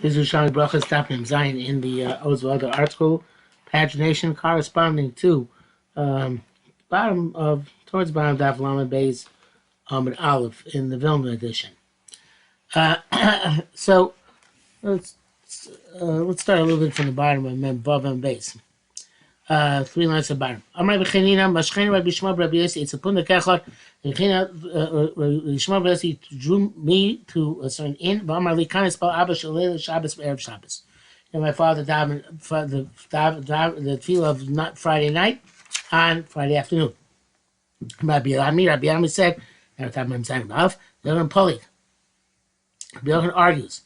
Yerushalmi Berachos Dapim Zion in the Ozwalder article, pagination corresponding to towards bottom Daf Lamed Beis and Aleph in the Vilna edition. So let's start a little bit from the bottom of Mem Vav and Beis. 3 lines of bottom. Amar B'Chanina Mashchen Rabbi Shmuel Rabbi Yossi. It's a pun kechot. Rabbi Shmuel Rabbi Yossi drew me to a certain inn. V'Amar Li Kanis Bal Abba Shalei Shabbos Erev Shabbos. And my father davened the tefillah of not Friday night on Friday afternoon. Rabbi Yerushalmi said, every time I'm saying enough, they're going to pull Rabbi Yochanan argues.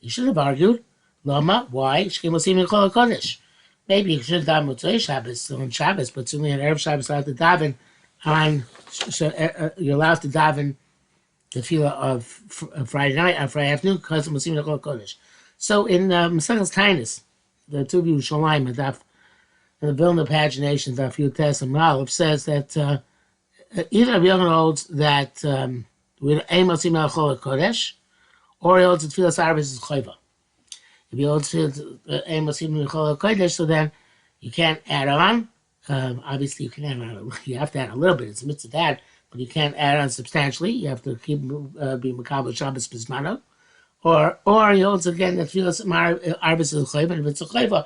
You should have argued. Lama, why? Maybe you should have davened Motzei Shabbos on Shabbos, but certainly on Erev Shabbos allowed to daven on. You're allowed to daven the tefillah of Friday night on Friday afternoon because of Motzei Mechol Kodesh. So in Maseches Taanis, the two of Yerushalmi, the Vilna pagination, Daf Yutes and Aleph says that either Rabbi Yochanan holds that with Ein Motzei Mechol Kodesh, or he holds that tefillas Arvis is chayva. If he holds Ein Motzei Mechol Kodesh, so then you can't add on. Obviously, you can add on. You have to add a little bit. It's a mitzvah to add, but you can't add on substantially. You have to keep be Makabel Shabbos Bismano. Or he holds again that tefillas Arvis is chayva, and if it's a chayva,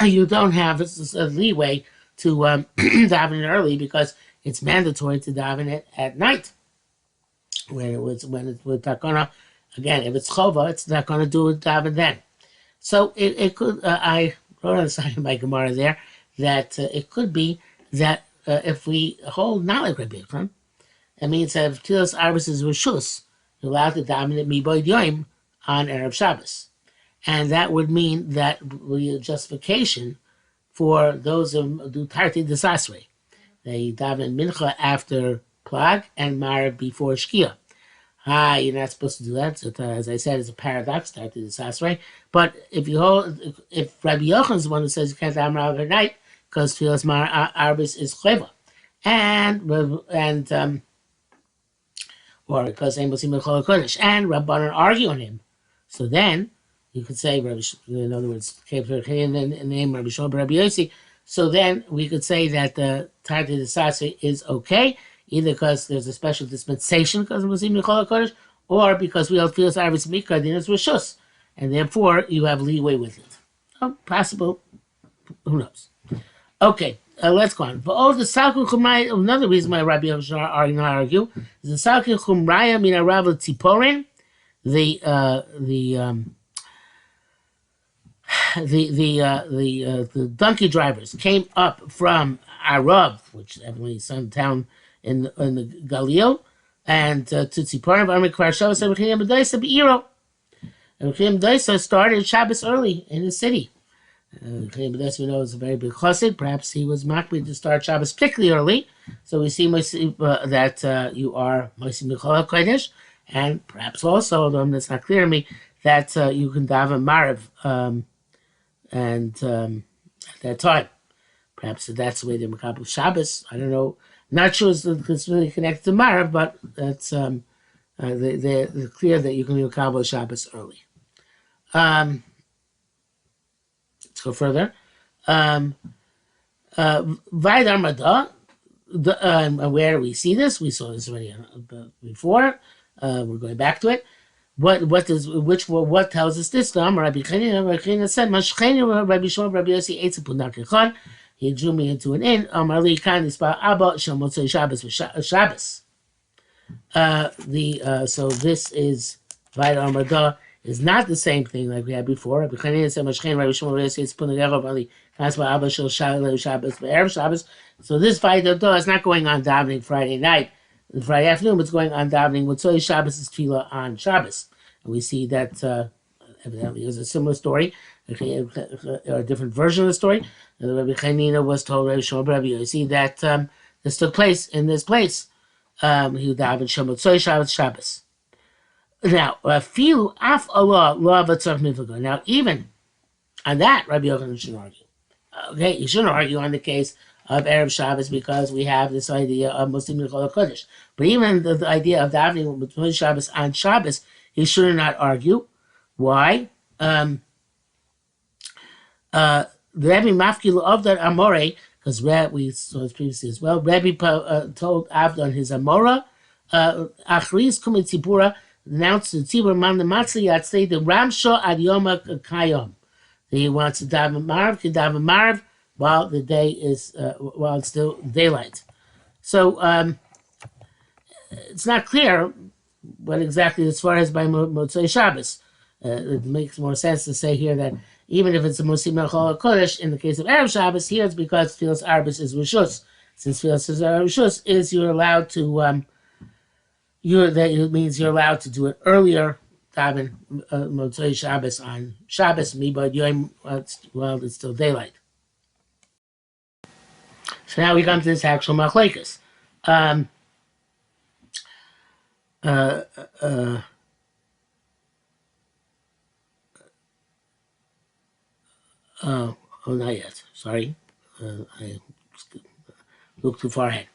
you don't have a leeway to daven it early because it's mandatory to daven it at night. When it's with takana. Again, if it's chova, it's not going to do it daven then. So it could. I wrote on the side of my Gemara there that it could be that if we hold not like Rabbi Yochanan, it means that if Tilas Arvis is Rishus, you're allowed to daven it miboid yoim on Erev Shabbos, and that would mean that the justification for those who do Tarti Desasre, they daven mincha after Plag and Marav before Shkia. You're not supposed to do that. So, as I said, it's a paradox. Start to the Sasray. But if Rabbi Yochanan is the one who says you can't daven every night because Tfilas Arbis is chayva, or because Ein Motzei Mechol Kodesh, and Rabbanan argue on him. So then you could say, in other words, in the name Rabbi Shmuel Rabbi Yossi. So then we could say that the Tarti the Sasray is okay. Either because there's a special dispensation because of Motzei Mechol Kodesh, or because we hold Tfilas Arvis Mikra, then it's Rishus, and therefore you have leeway with it. Possible, who knows? Okay, let's go on. Another reason why Rabbi Yochanan argue is the Salkin Chumraya Min Arav Tziporin, the donkey drivers came up from Arav, which is evidently some town in the Galil, and to Tziporim Amrik Kvar Shabbos and Rechim B'Daisa B'Iro. And Rechim B'Daisa started Shabbos early in the city. Rechim B'Daisa, we know, is a very big chassid. Perhaps he was makbid to start Shabbos particularly early. So we see that you are Motzei Mechol Kodesh, and perhaps also, although that's not clear to me, that you can daven Marav at that time. Perhaps that's the way they makabel Shabbos. I don't know. Not sure it's really connected to Marav, but that's they're clear that you can do Kabbalah Shabbos early. Let's go further. Vaidar Mada, where do we see this? We saw this already before. We're going back to it. What tells us this? Rabbi Chanina said, Rabbi Shmuel Rabbi Yossi Eitz Punakechon. He drew me into an inn. Amarli kan ispa abba shel Motzei Shabbos v'Shabbos. So this is Vaidar Mada is not the same thing like we had before. Rabbi Chanina said, Mashchein Rabbi Shmuel Rabbi Yossi Eitz Punakechon Amarli kan ispa abba shel Shabbos v'Erev Shabbos. So this Vaidar Mada is not going on davening Friday night, Friday afternoon. It's going on davening Motzei Shabbos is tefillah on Shabbos, and we see that evidently there's a similar story, or a different version of the story. Rabbi Chanina was told Rabbi Shmuel Rabbi Yossi that this took place in this place. He davened Motzei Shabbos. Now, few af Allah lo avatzach miflaga. Now, even on that, Rabbi Yochanan shouldn't argue. Okay, you shouldn't argue on the case of Erev Shabbos because we have this idea of Muslim Nechol Kodesh. But even the idea of davening between Shabbos and Shabbos, he should not argue. Why? The Rebbe Mafkil of that Amore, because we saw this previously as well. Rebbe told Avdon his Amora, Achris Kumit Tzipura, announced the Tzibur Man the Matzli Yatzei the Ramsho Ad Yoma Kayom. He wants to daven Marv while the day is while it's still daylight. So it's not clear what exactly as far as by Motzei Shabbos. It makes more sense to say here that even if it's a Musim Melchol Kodesh, in the case of Erev Shabbos, here it's because Tfilas Arbus is Rishus. Since Tfilas Rishus is you're allowed to it means you're allowed to do it earlier. Daven Motzei Shabbos on Shabbos, Mibad Yom while it's still daylight. So now we come to this actual machlekes. Not yet. Sorry, I looked too far ahead.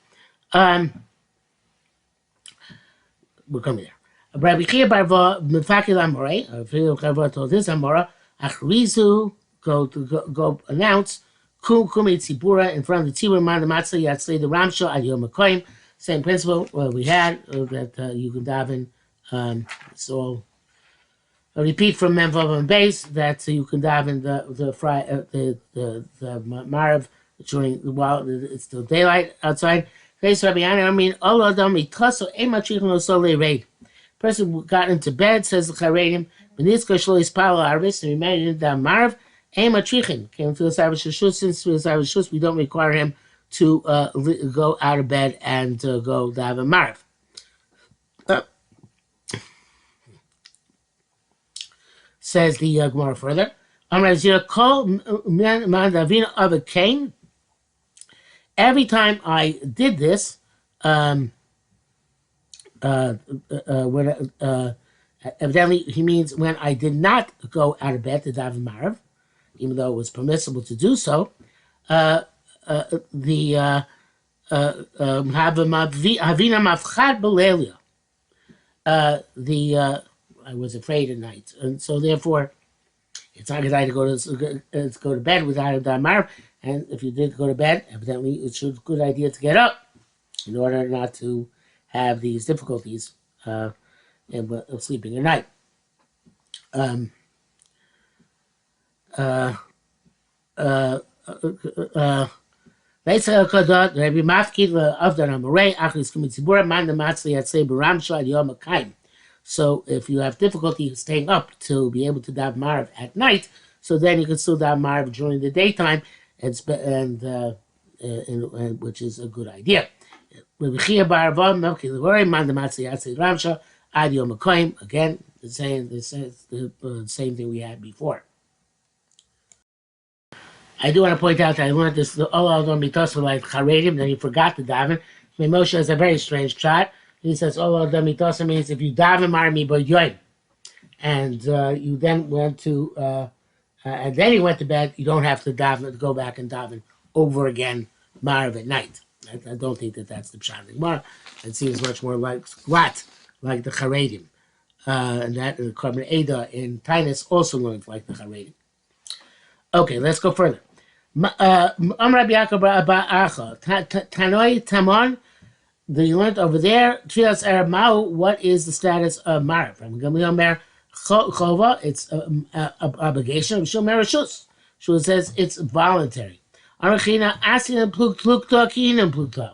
We're coming there. Rabbi Chia Barva Mefakil Amore, Rabbi told his Amora, Achrizu, go announce Kumi Tzibura in front of the Tzibur Man the Matzah Yatzlei the Ramsho Ad Yom HaKoyim. Same principle we had that you can daven. So a repeat from Memvav and base that you can daven the Marav during while it's still daylight outside. Person who got into bed, says the Charedim, and we made it down Marv, came to the Shus, we don't require him to go out of bed and go daven Marv. Says the Gemara further. Every time I did this, evidently he means when I did not go out of bed to daven Marav, even though it was permissible to do so. The Havina Mafchad Belelia. I was afraid at night, and so therefore it's not good to go to bed without a damar. And if you did go to bed, evidently it's a good idea to get up in order not to have these difficulties of sleeping at night. So if you have difficulty staying up to be able to daven Marv at night, so then you can still daven Marv during the daytime, and which is a good idea. Again, the same thing we had before. I do want to point out that I learned this all don't be tossed like Charedim, then he forgot to daven. Moshe has a very strange shot. He says, "Oh, Damitasa" means if you daven marmi b'yoyim, and you then went to, and then he went to bed. You don't have to daven to go back and daven over again marv at night. I don't think that's the pshat Gemara. It seems much more like what, like the Charedim, and that the Korban Eda in Tainus also learns like the Charedim. Okay, let's go further. Amr Yaakov Acha Tanoi Tamon. You learned over there, Tfilas Erev Ma'u, what is the status of Marv? From Gamliel Mer Chova, it's an obligation. Shomer Shus. Shus says it's voluntary. Arachina Asin Plukta, Kinam Plukta.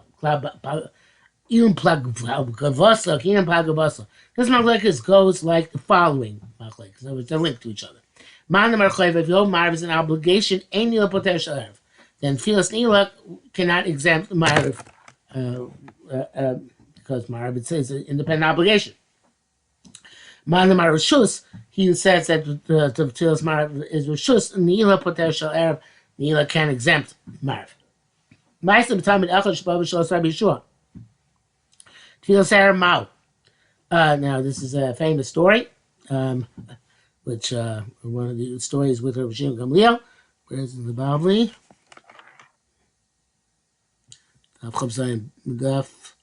Even Plagavasa, Kinam Plagavasa. This Machlekes goes like the following Machlekes. So they're linked to each other. Man Marchayv, if your Marv is an obligation, any potential Erev, then Tfilas Nila cannot exempt Marv. Because Marab, it says an independent obligation. Manamar Rishus, he says that the Tfilas Marab is Rishus, Nila Potential Erev, Nila can exempt Marab. Ma'asim B'tamid Echad Sh'Bav Sh'Los Rabbi Yeshua. Tfilas Erev Ma'u. Now, this is a famous story, which one of the stories with Rav Shimon Gamliel, where is the Bavli? Chav Zayin Daf.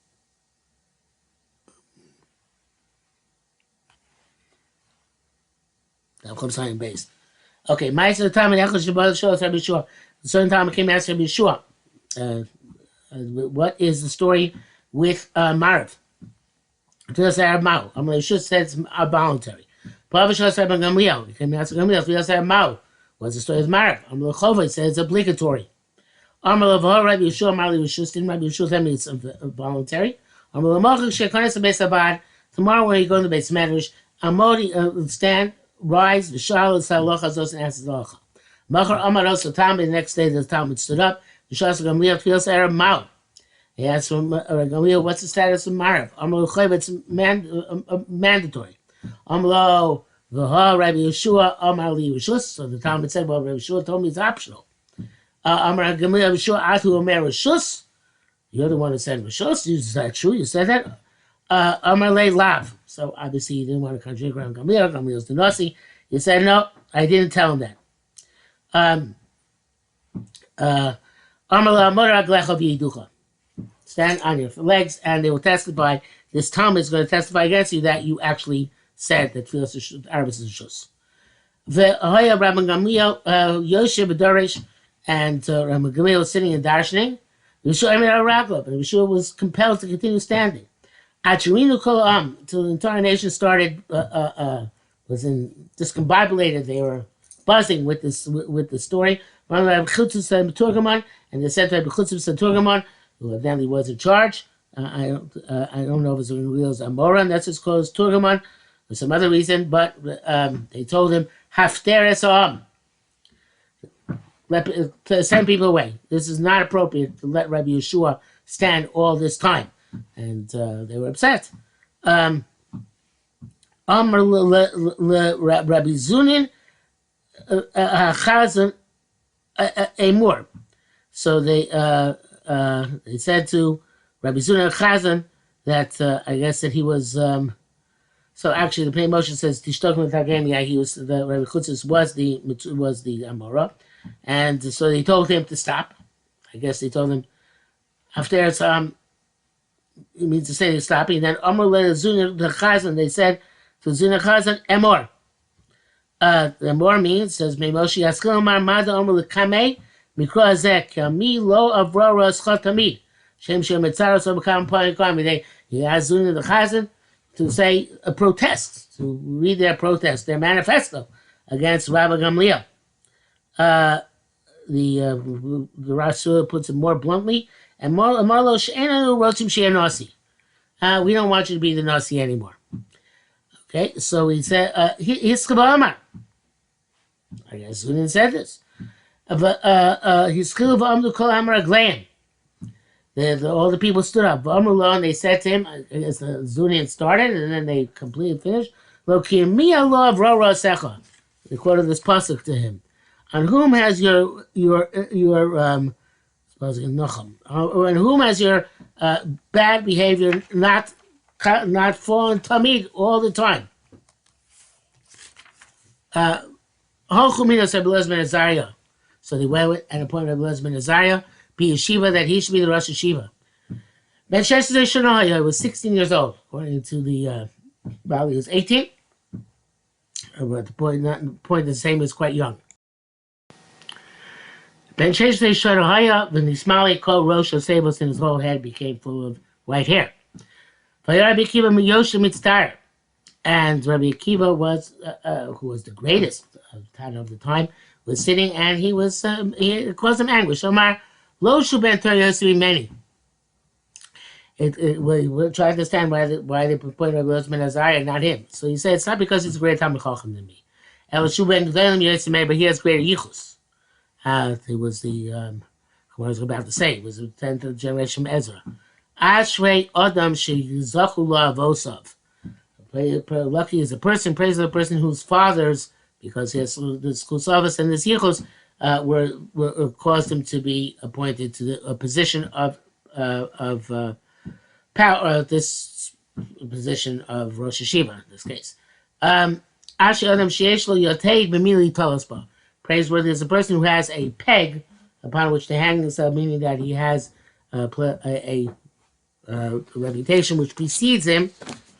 Chav Zayin base. Okay, Ma'aser the time in Echad Shabbat Shul Rabbi Yeshua. The certain time came to ask Rabbi Yeshua, what is the story with Marav? To say Mao. Rabbi Yeshua said it's voluntary. Rabbi Yeshua said Gamliel. He came to ask Gamliel. He said Mao. What's the story with Marav? Rabbi Yeshua said it's obligatory. Rabbi Yeshua, Rabbi Yeshua, didn't Rabbi Yeshua tell me it's voluntary? Tomorrow when you go to the Beis Medrash, Amodi stand, rise, v'shal halacha zos and answers the halacha. Machar Amar also Talmud. The next day the Talmud stood up. V'shas Gamliel feels Arab Mao. He asked from Gamliel, what's the status of Marav? Amar L'chayv, it's mandatory. Amar V'ha Rabbi Yeshua Amar Li Rishus. So the Talmud said, well, Rabbi Yeshua told me it's optional. Amar Gamliel Yeshua Atu Omer Rishus. You're the one who said Rishus. Is that true? You said that? Amar Le Lav. So obviously you didn't want to contradict around Gamliel. Gamliel's the Nasi. You said, no, I didn't tell him that. Stand on your legs, and they will testify. This Talmud is going to testify against you that you actually said that Tfilas Arabis is Shus. V'hoya Rabban Gamliel Yoshe B'Darish, and Rabban Gamliel was sitting in darshaning. Yeshua Emir Raglav, and Yeshua was compelled to continue standing. Acharinu Kol Am, until the entire nation started was discombobulated. They were buzzing with this with the story. And they said to Rabbi Chutzim Turgamon, who evidently was in charge. I don't know if it's real as Amoran, that's his called Turgamon, for some other reason, but they told him, Hafteres Am. Send people away. This is not appropriate to let Rabbi Yeshua stand all this time. And they were upset. Amr Rabbi Zunin Chazan Amur. So they said to Rabbi Zunin Chazan that I guess that he was. So actually, the Pnei Moshe says Tishtok Mitagem. Yeah, he was the Rabbi Chutzis was the Amora, and so they told him to stop. I guess they told him after it's it means to say they're stopping. Then Amr Zunin Chazan. They said to Zunin Chazan Amor. The more means says Moshe Yaskil Amar Mada Amr Lekamei Mikra Zek Mi Lo Avra Roschot Tamid Shem Shem Etzaros Obakam Pari Kami. He asked Zunin the Chazan to say a protest, to read their protest, their manifesto against Rabbi Gamliel. The Rasul puts it more bluntly, and Marlo She'enu Rotzim She'enasi. We don't want you to be the Nasi anymore. Okay, so he said, Hiskaba Amar. I guess Zunin said this. Hiskil V'amdu Kol Amar Agleim. All the people stood up. V'amru and they said to him, I guess the Zunin started, and then they completely finished. Lo ki mi Allah v'ro secha. They quoted this pasuk to him. On whom has your on whom has your bad behavior not fallen tamid all the time? So they went and appointed Rabbi Eliezer ben Azariah, be yeshiva, that he should be the Rosh Yeshiva. Ben Sheshes Shana was 16 years old, according to the Bali was 18. But the point the same is quite young. Ben Sheshes Shana when the Ismaili called Rosh Hasebos, and his whole head became full of white hair. Rabbi Akiva Miyosha Mitztar, and Rabbi Akiva was who was the greatest of the time, was sitting, and he was it caused him anguish. Omar Lo Shuben Torah used to be many. We're trying to understand why they appointed Rabbi Eliezer ben Azariah and not him. So he said it's not because he's a greater Talmid Chacham than me. El Shuben Gedolim used to be, but he has greater yichus. He was the what I was about to say. It was the 10th generation of Ezra. Ashrei Adam sheyizachu lo avosav. Lucky is a person, praise the person whose fathers, because he has this kusavas and this yichus, were caused him to be appointed to a position of power. This position of Rosh Yeshiva in this case. Ashrei Adam sheyesh lo yotei b'mili talasba. Praiseworthy is a person who has a peg upon which to hang himself, meaning that he has reputation which precedes him,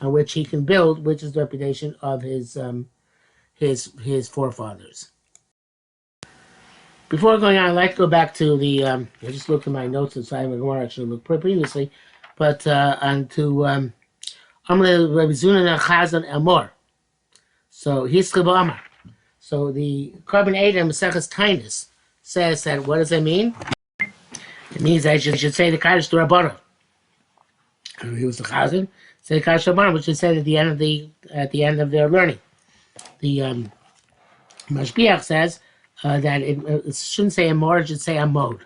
on which he can build, which is the reputation of his forefathers. Before going on, I'd like to go back to the. I just looked at my notes inside my Gemara. I should have looked previously, but on to Amle Rabbi Zuna Chazan Amor. So he's Amar. So the carbon 8 in Maseches Tainus says that. What does that mean? It means I should say the Kaddish to Rabbanon. He was the Chazan. Say the Kaddish to Rabbanon, which is said at the end of their learning. The Mashbiach says that it shouldn't say Amor, it should say Amod.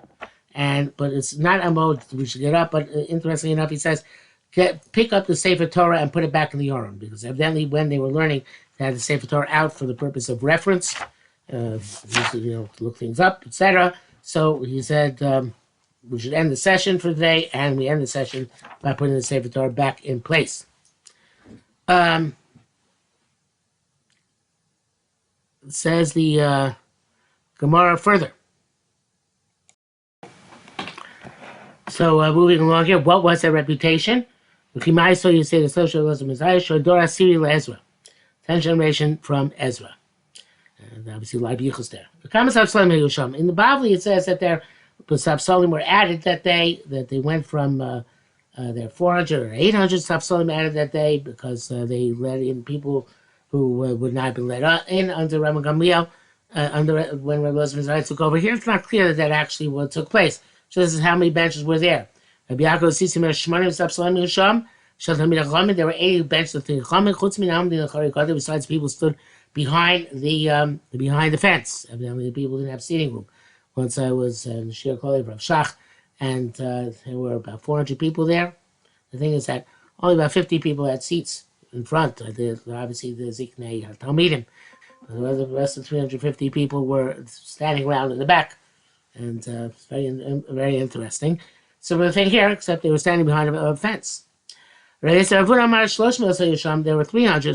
But it's not Amod, we should get up, but interestingly enough, he says, pick up the Sefer Torah and put it back in the Aron, because evidently when they were learning, they had the Sefer Torah out for the purpose of reference, to look things up, etc. So he said we should end the session for today, and we end the session by putting the Sefer Torah back in place. Says the Gemara further. So moving along here, what was their reputation? So you say the social Messiah, Shodor Asiri Ezra, 10th generation from Ezra, and obviously Leib Yichus there. In the Bavli, it says that their Sapsolim were added that day. That they went from their 400 or 800 Sapsolim added that day because they let in people who would not have been let in under Rabbi Gamliel, when Rabbi Elazar took over. Here, it's not clear that actually what took place. So this is how many benches were there. Rabbi Yaakov Sisim Shmanim Sapsolim Yusham. There were 80 benches of Chutz besides people stood behind the fence. Evidently, the people didn't have seating room. Once I was in the Shir Kolev of Shach, and there were about 400 people there. The thing is that only about 50 people had seats in front. Obviously, the Ziknei Talmidim. The rest of 350 people were standing around in the back, and it's very interesting. So the thing here, except they were standing behind a fence. There were 300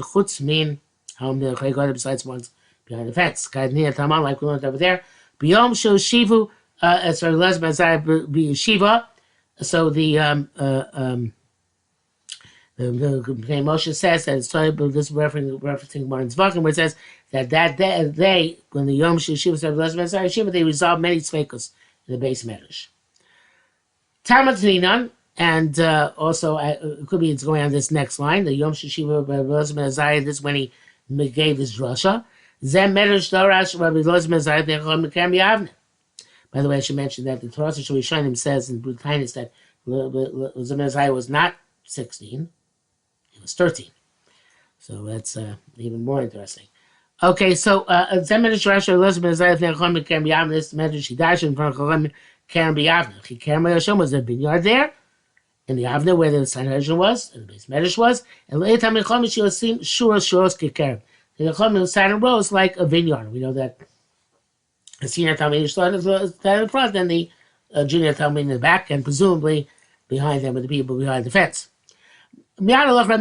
chutz min besides ones behind the fence. Like we learned over there. Biyom shel shivu sorry, lesbazai b'yeshiva. So the Moshe says that it's this referencing Martin Zvakim, where it says that day when the Yom Shel Shiva said lesbazai yeshiva, they resolved many tzvekos in the base medrash. Talmud Tninan. And also, it could be it's going on this next line. The Yom Shishiva Rabbi Elazar Azariah. This is when he gave his drasha. Zem Medrash Dorash Rabbi Elazar Azariah Nechol Mekam Yavne. By the way, I should mention that the Torah Rishonim says in Brutainus that Elazar Azariah was not 16; he was 13. So that's even more interesting. Okay, so Zem Medrash Dorash Rabbi Elazar Azariah Nechol Mekam Yavne. This Medrash Hidash in front of Cholim Karen B'Yavne. Chikar Mayashom, was there a vineyard there? In the Avner, where the Sanhedrin was, and the base Medrash was, and later time in Chomish, you'll see Shuros Kikerim. The Chomish sat in rows like a vineyard. We know that the senior Talmud started in front, and the junior Talmud in the back, and presumably behind them were the people behind the fence. So Gamliel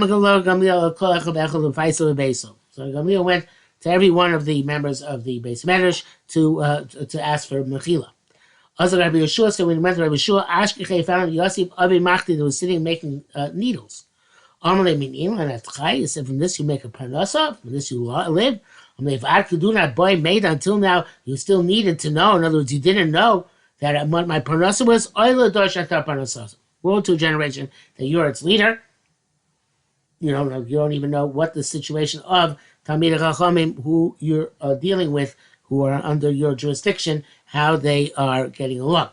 went to every one of the members of the base Medrash to ask for Mechila. Also, Rabbi Yeshua said when he went to Rabbi Yeshua, Ashkechei found Yosef Abi Machti that was sitting making needles. Amalei Minim, and he said, from this you make a parnasa, from this you live. If Ad boy made until now, you still needed to know. In other words, you didn't know that what my parnasa was. Oila Dosh Atar Parnasa. Woe to a generation that you're its leader. You don't even know what the situation of Talmidei Chachamim, who you're dealing with, who are under your jurisdiction, how they are getting along.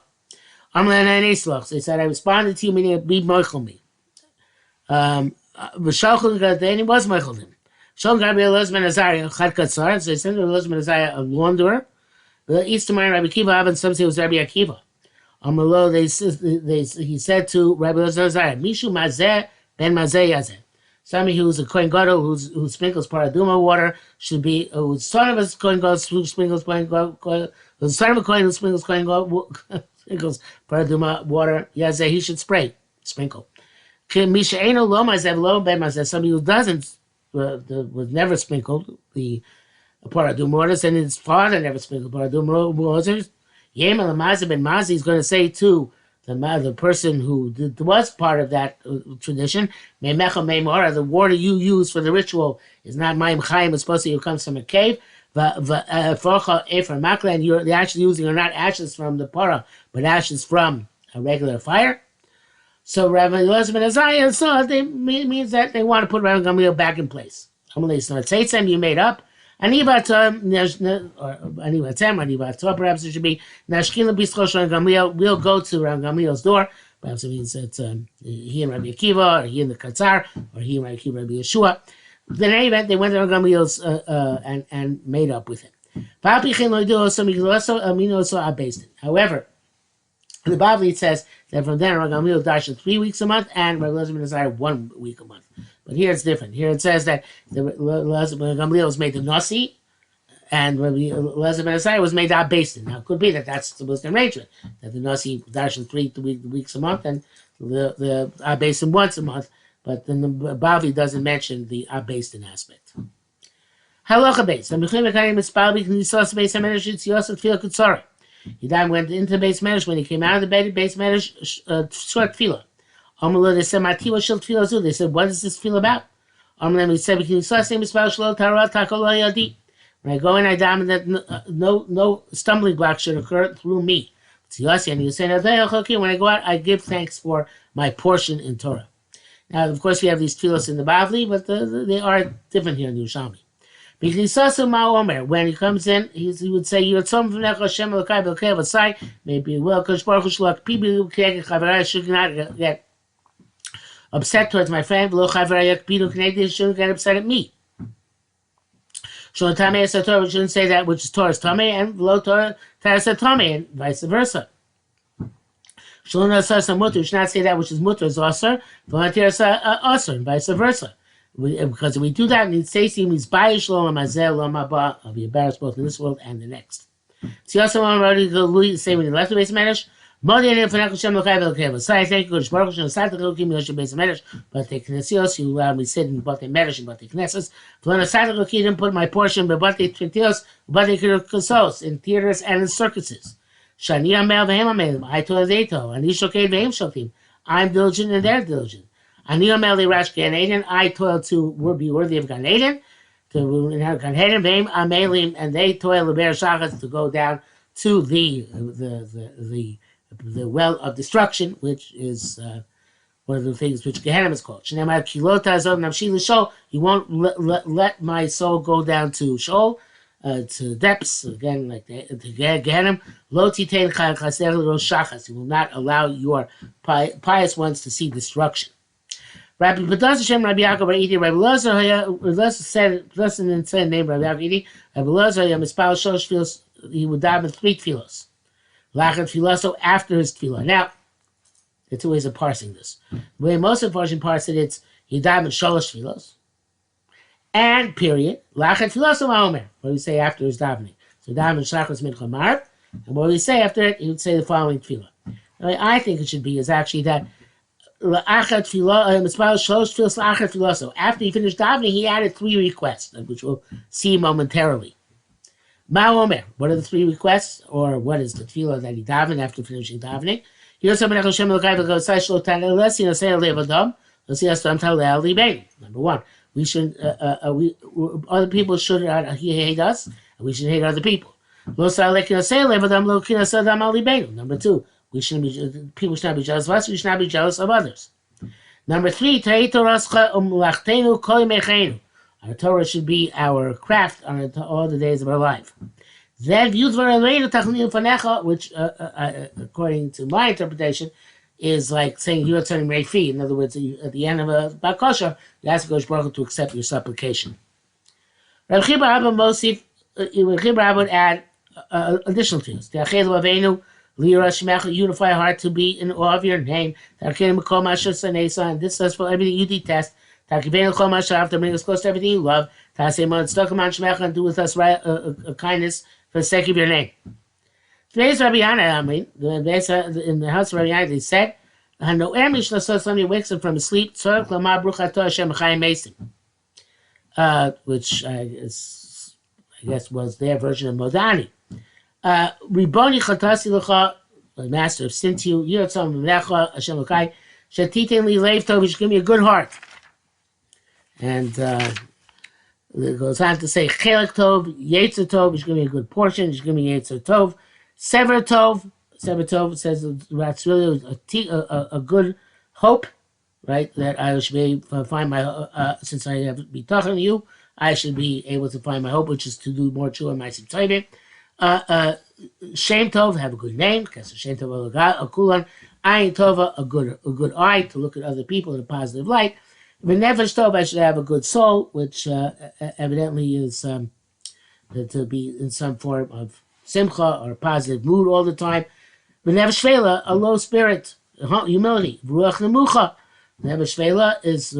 They said, I responded to you, meaning be moichel me. Then he was moichel him. So they sent Rabbi Elazar Azariah a launderer. The Eastern Rabbi Akiva, and some say it was Rabbi Akiva. He said to Rabbi Elazar Azariah, Mishu mazeh ben mazeh yazeh. Somebody who's a Kohen Gadol who sprinkles paraduma water should be who's son of a Kohen Gadol who sprinkles who's son of a Kohen who sprinkles sprinkles paraduma water. Yazeh, he should sprinkle. Somebody who doesn't was never sprinkled the paraduma waters, and his father never sprinkled paraduma waters. Yemel Mazi ben Mazi is going to say to the person who was part of that tradition, the water you use for the ritual is not Mayim Chaim, it's supposed to it comes from a cave. And you're actually using are not ashes from the para, but ashes from a regular fire. So Rabbi Elazar ben Azariah saw it means that they want to put Rabbi Gamliel back in place. You made up. Perhaps it should be Gamliel. We'll go to Rabbi Gamliel's door. Perhaps it means that he and Rabbi Akiva, or he and the Katzar, or he and Rabbi Akiva, Rabbi Yeshua. In any event, they went to Rabbi Gamliel's and made up with him. However, in the Bible it says that from then Rabbi Gamliel darshan 3 weeks a month and Rabbi Elazar ben Azariah 1 week a month. But here it's different. Here it says that Rabbi Gamliel was made the Nasi and Rabbi Elazar ben Azariah was made the Abesin. Now it could be that that's the Muslim arrangement, that the Nasi darshan 3 weeks a month and the Abesin once a month, but then the Bavli doesn't mention the Abesin aspect. Halacha base. He then went into the base medrash. When he came out of the base medrash, short tefillah. They said, they said, what is this tefillah about? He said, when I go in, I daven that no stumbling block should occur through me. And he said, when I go out, I give thanks for my portion in Torah. Now, of course, we have these tefillahs in the Bavli, but they are different here in Yerushalmi. When he comes in, he would say, maybe well, I should not get upset towards my friend, shouldn't get upset at me. Shouldn't say that which is Torah's Tameh, and below Torah is Tameh, and vice versa. Should not say that which is mutter is asr, and vice versa. Because if we do that, it says he means bayish lo mazel lo maba. I'll be embarrassed both in this world and the next. So also I'm already going to say when he left the base medrash. So I thank you, Baruch Hashem, but the Knesios, you allowed me to sit in but the medrash and but the Knesses. He didn't put my portion, but the Trintios, but the Consos in theaters and in circuses. Shani Amel Vehemamel, I told they told, and Ishokay Vehem Shokim. I'm diligent and they're diligent. Ani Amel Rash Gan Eden, I toil to be worthy of Gan Eden, to inherit Gan Eden, Vehem Amelim, and they toil the Bear Shachas to go down to the well of destruction, which is one of the things which Gehenna is called. You won't let my soul go down to Sheol, to depths, again, like to Gehenna. You will not allow your pious ones to see destruction. Rabbi B'das Hashem, Rabbi Yaakov, Rabbi Elazar said, doesn't say the name Rabbi Yaakov, Rabbi Elazar, Mispal Shosh feels he would daven 3 tefillos. Lachat tefillah, after his tefillah. Now, there are 2 ways of parsing this. The way most of the Parshim parse it, it's he daven sholosh tefillos, and period. Lachat tefillah ma'omer. What do we say after his davening? So daven shachos mincha marv, and what do we say after it? He would say the following tefillah. The way I think it should be is actually that lachat tefillah. So after he finished davening, he added 3 requests, which we'll see momentarily. Ma'omer, what are the 3 requests, or what is the tefillah that he davened after finishing davening? Number 1, we should other people should hate us, and we should hate other people. Number 2, people should not be jealous of us, we should not be jealous of others. Number 3, our Torah should be our craft on all the days of our life. Then, which, according to my interpretation, is like saying you're turning great fee. In other words, at the end of a bakosha, you ask Kosh Baruch Hu to accept your supplication. Rabbi Chibra would add additional things. Unify heart to be in awe of your name. And this says for everything you detest. To bring us close to everything you love. And do with us kindness for the sake of your name. Today's Rabbi Yana, in the house of Rabbi Yana, they said, somebody wakes up from his sleep, which I guess was their version of Modani. Riboni chatasi l'cha, the master of sin to you. Yerushalmi Berachos, Hashem Elokai, Shetiten li leiv tov, you should give me a good heart. And it goes on to say, Chelik tov, Yetzer tov, you should give me a good portion, you should give me Yetzer tov. Sever tov says that's really a good hope, right? That I should be able to find my, since I have to be talking to you, I should be able to find my hope, which is to do more true in my Tzivim. Shem tov, have a good name, because Shem tov akulan, ayin tova, a good eye to look at other people in a positive light. V'nefesh tov, I should have a good soul, which evidently is to be in some form of simcha or a positive mood all the time. V'nefesh shvela, a low spirit, humility. V'ruach nemucha, nefesh shvela is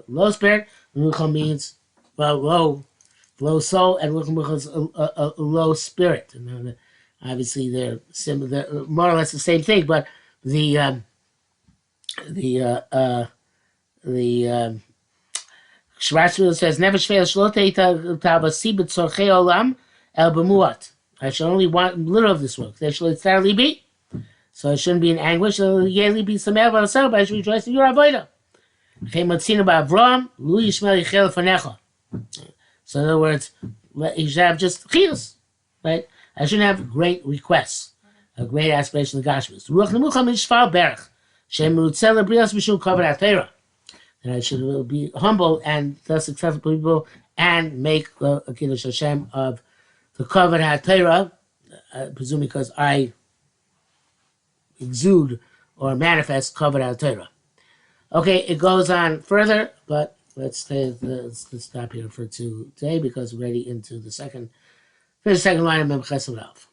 low spirit. Nemucha means low soul, and ruach nemucha is a low spirit. And obviously, they're similar, they're more or less the same thing. But the Shvartzville says, "Never shveil shlotei tavasi b'tzorchei olam el b'muat." I should only want little of this work. There should entirely be. So I shouldn't be in anguish. Yearly be some ever myself. I should rejoice in your avodah. So in other words, you should have just chiyus, right? I shouldn't have great requests, a great aspiration of the Gashmis. Ruach nemucha mishfal berach shem merutzel lebrios mishum kavod haTorah. And I should be humble and thus successful people and make a kiddush Hashem of the kavod haTorah, presumably because I exude or manifest kavod haTorah. Okay, it goes on further, but let's stop here for today because we're ready into the second line of Mem Chesed Aleph.